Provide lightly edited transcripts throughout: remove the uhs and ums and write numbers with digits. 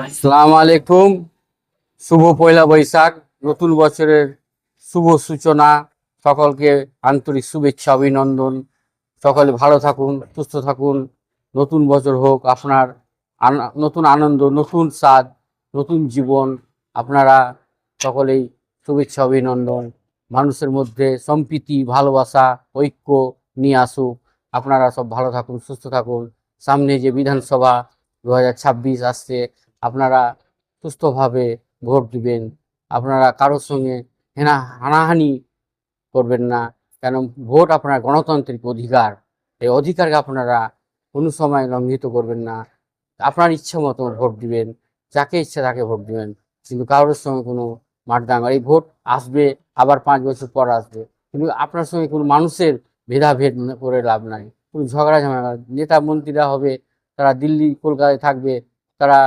আসসালামু আলাইকুম। শুভ পয়লা বৈশাখ, নতুন বছরের শুভ সূচনা। সকলকে আন্তরিক শুভেচ্ছা, অভিনন্দন। সকলে ভালো থাকুন, সুস্থ থাকুন। নতুন বছর হোক আপনার নতুন আনন্দ, নতুন স্বাদ, নতুন জীবন। আপনারা সকলেই শুভেচ্ছা, অভিনন্দন। মানুষের মধ্যে সম্প্রীতি, ভালোবাসা, ঐক্য নিয়ে আসুক। আপনারা সব ভালো থাকুন, সুস্থ থাকুন। সামনে যে বিধানসভা 2026 আসছে, আপনারা সুস্থভাবে ভোট দিবেন। আপনারা কারোর সঙ্গে হানাহানি করবেন না, কেন ভোট আপনার গণতান্ত্রিক অধিকার। এই অধিকারকে আপনারা কোনো সময় লঙ্ঘিত করবেন না। আপনার ইচ্ছা মতো ভোট দিবেন, যাকে ইচ্ছা তাকে ভোট দিবেন, কিন্তু কারোর সঙ্গে কোনো মারদাঙ্গা। এই ভোট আসবে, আবার 5 বছর পর আসবে, কিন্তু আপনার সঙ্গে কোনো মানুষের ভেদাভেদ করে লাভ নাই। কোনো ঝগড়া ঝামেলা, নেতা মন্ত্রীরা হবে, তারা দিল্লি কলকাতায় থাকবে, তারা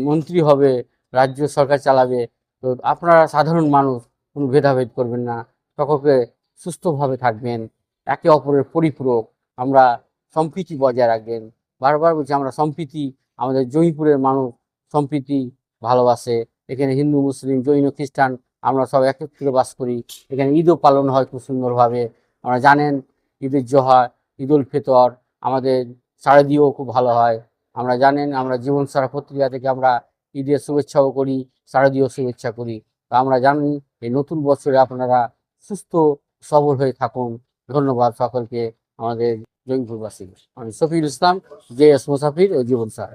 মন্ত্রী হবে, রাজ্য সরকার চালাবে। তো আপনারা সাধারণ মানুষ, কোনো ভেদাভেদ করবেন না, সকলকে সুস্থভাবে থাকবেন, একে অপরের পরিপূরক। আমরা সম্প্রীতি বজায় রাখবেন। বারবার বলছি, আমরা সম্প্রীতি, আমাদের জয়ীপুরের মানুষ সম্প্রীতি ভালোবাসে। এখানে হিন্দু, মুসলিম, জৈন, খ্রিস্টান আমরা সব একত্রে বাস করি। এখানে ঈদও পালন হয় খুব সুন্দরভাবে। আমরা জানেন, ঈদের জোহর, ঈদ উল ফিতর, আমাদের শারদীয়ও খুব ভালো হয়। আমরা জানেন, আমরা জীবন সারা পত্রিকা থেকে আমরা ঈদের শুভেচ্ছাও করি, শারদীয় শুভেচ্ছা করি। তো আমরা জানি, এই নতুন বছরে আপনারা সুস্থ সবল হয়ে থাকুন। ধন্যবাদ সকলকে, আমাদের জয়পুরবাসী। আমি শফিউল ইসলাম, JS মুসাফির ও জীবন স্যার।